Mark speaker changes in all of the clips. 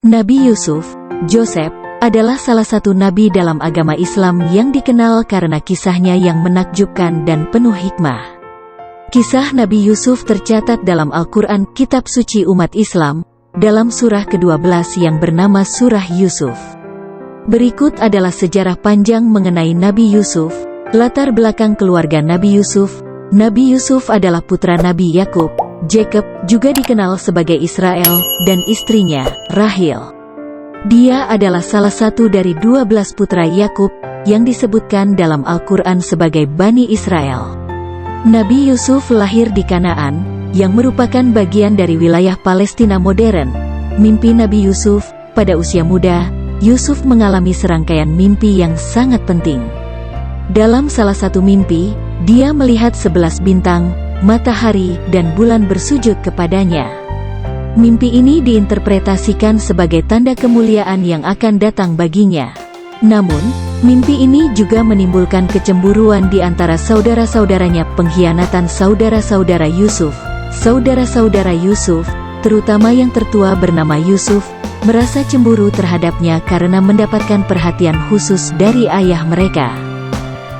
Speaker 1: Nabi Yusuf, Joseph, adalah salah satu nabi dalam agama Islam yang dikenal karena kisahnya yang menakjubkan dan penuh hikmah. Kisah Nabi Yusuf tercatat dalam Al-Quran, kitab suci umat Islam, dalam surah ke-12 yang bernama Surah Yusuf. Berikut adalah sejarah panjang mengenai Nabi Yusuf, latar belakang keluarga Nabi Yusuf. Nabi Yusuf adalah putra Nabi Yakub, Jacob, juga dikenal sebagai Israel, dan istrinya, Rahil. Dia adalah salah satu dari 12 putra Yakub, yang disebutkan dalam Al-Quran sebagai Bani Israel. Nabi Yusuf lahir di Kanaan, yang merupakan bagian dari wilayah Palestina modern. Mimpi Nabi Yusuf, pada usia muda, Yusuf mengalami serangkaian mimpi yang sangat penting. Dalam salah satu mimpi, dia melihat 11 bintang, matahari, dan bulan bersujud kepadanya. Mimpi ini diinterpretasikan sebagai tanda kemuliaan yang akan datang baginya. Namun, mimpi ini juga menimbulkan kecemburuan di antara saudara-saudaranya. Pengkhianatan saudara-saudara Yusuf. Saudara-saudara Yusuf, terutama yang tertua bernama Yusuf, merasa cemburu terhadapnya karena mendapatkan perhatian khusus dari ayah mereka.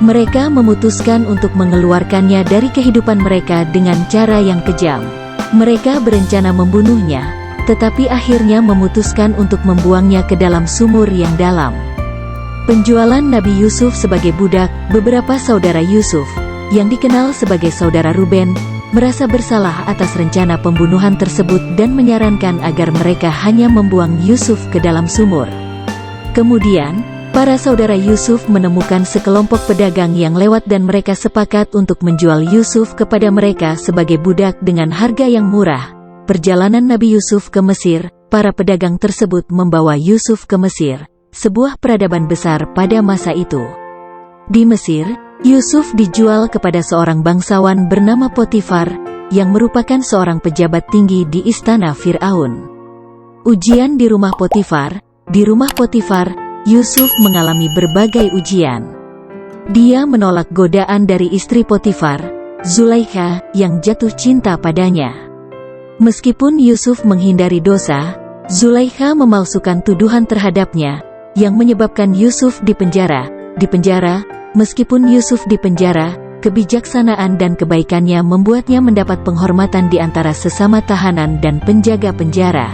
Speaker 1: Mereka memutuskan untuk mengeluarkannya dari kehidupan mereka dengan cara yang kejam. Mereka berencana membunuhnya, tetapi akhirnya memutuskan untuk membuangnya ke dalam sumur yang dalam. Penjualan Nabi Yusuf sebagai budak. Beberapa saudara Yusuf, yang dikenal sebagai saudara Ruben, merasa bersalah atas rencana pembunuhan tersebut dan menyarankan agar mereka hanya membuang Yusuf ke dalam sumur. Kemudian, para saudara Yusuf menemukan sekelompok pedagang yang lewat dan mereka sepakat untuk menjual Yusuf kepada mereka sebagai budak dengan harga yang murah. Perjalanan Nabi Yusuf ke Mesir. Para pedagang tersebut membawa Yusuf ke Mesir, sebuah peradaban besar pada masa itu. Di Mesir, Yusuf dijual kepada seorang bangsawan bernama Potifar, yang merupakan seorang pejabat tinggi di istana Fir'aun. Ujian di rumah Potifar. Di rumah Potifar, Yusuf mengalami berbagai ujian. Dia menolak godaan dari istri Potifar, Zulaikha, yang jatuh cinta padanya. Meskipun Yusuf menghindari dosa, Zulaikha memalsukan tuduhan terhadapnya, yang menyebabkan Yusuf dipenjara. Meskipun Yusuf dipenjara, kebijaksanaan dan kebaikannya membuatnya mendapat penghormatan di antara sesama tahanan dan penjaga penjara.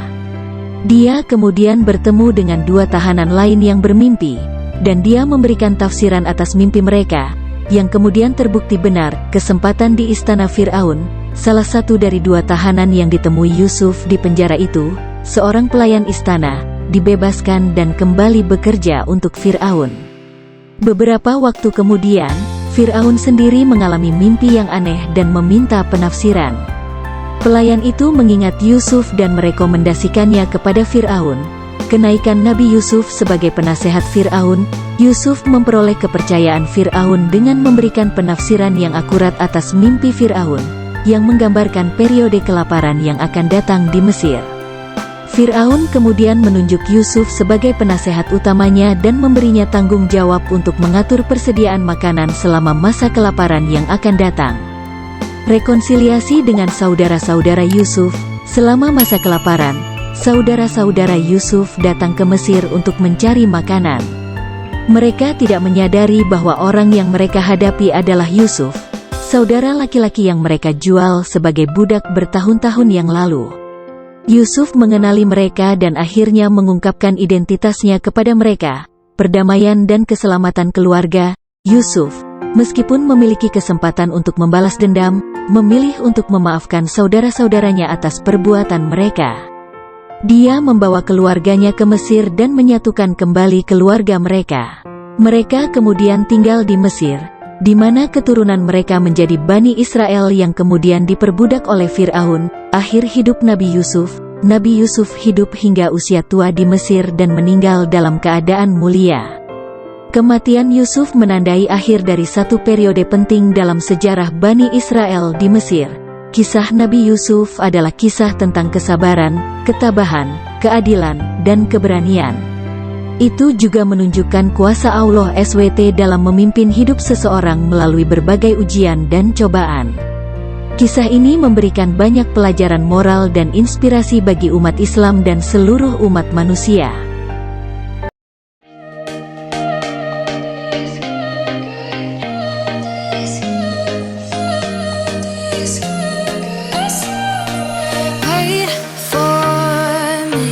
Speaker 1: Dia kemudian bertemu dengan 2 tahanan lain yang bermimpi, dan dia memberikan tafsiran atas mimpi mereka, yang kemudian terbukti benar. Kesempatan di istana Fir'aun. Salah satu dari 2 tahanan yang ditemui Yusuf di penjara itu, seorang pelayan istana, dibebaskan dan kembali bekerja untuk Fir'aun. Beberapa waktu kemudian, Fir'aun sendiri mengalami mimpi yang aneh dan meminta penafsiran. Pelayan itu mengingat Yusuf dan merekomendasikannya kepada Fir'aun. Kenaikan Nabi Yusuf sebagai penasehat Fir'aun. Yusuf memperoleh kepercayaan Fir'aun dengan memberikan penafsiran yang akurat atas mimpi Fir'aun, yang menggambarkan periode kelaparan yang akan datang di Mesir. Fir'aun kemudian menunjuk Yusuf sebagai penasehat utamanya dan memberinya tanggung jawab untuk mengatur persediaan makanan selama masa kelaparan yang akan datang. Rekonsiliasi dengan saudara-saudara Yusuf. Selama masa kelaparan, saudara-saudara Yusuf datang ke Mesir untuk mencari makanan. Mereka tidak menyadari bahwa orang yang mereka hadapi adalah Yusuf, saudara laki-laki yang mereka jual sebagai budak bertahun-tahun yang lalu. Yusuf mengenali mereka dan akhirnya mengungkapkan identitasnya kepada mereka. Perdamaian dan keselamatan keluarga. Yusuf, meskipun memiliki kesempatan untuk membalas dendam, memilih untuk memaafkan saudara-saudaranya atas perbuatan mereka. Dia membawa keluarganya ke Mesir dan menyatukan kembali keluarga mereka. Mereka kemudian tinggal di Mesir, di mana keturunan mereka menjadi Bani Israel yang kemudian diperbudak oleh Fir'aun. Akhir hidup Nabi Yusuf. Nabi Yusuf hidup hingga usia tua di Mesir dan meninggal dalam keadaan mulia. Kematian Yusuf menandai akhir dari satu periode penting dalam sejarah Bani Israel di Mesir. Kisah Nabi Yusuf adalah kisah tentang kesabaran, ketabahan, keadilan, dan keberanian. Itu juga menunjukkan kuasa Allah SWT dalam memimpin hidup seseorang melalui berbagai ujian dan cobaan. Kisah ini memberikan banyak pelajaran moral dan inspirasi bagi umat Islam dan seluruh umat manusia.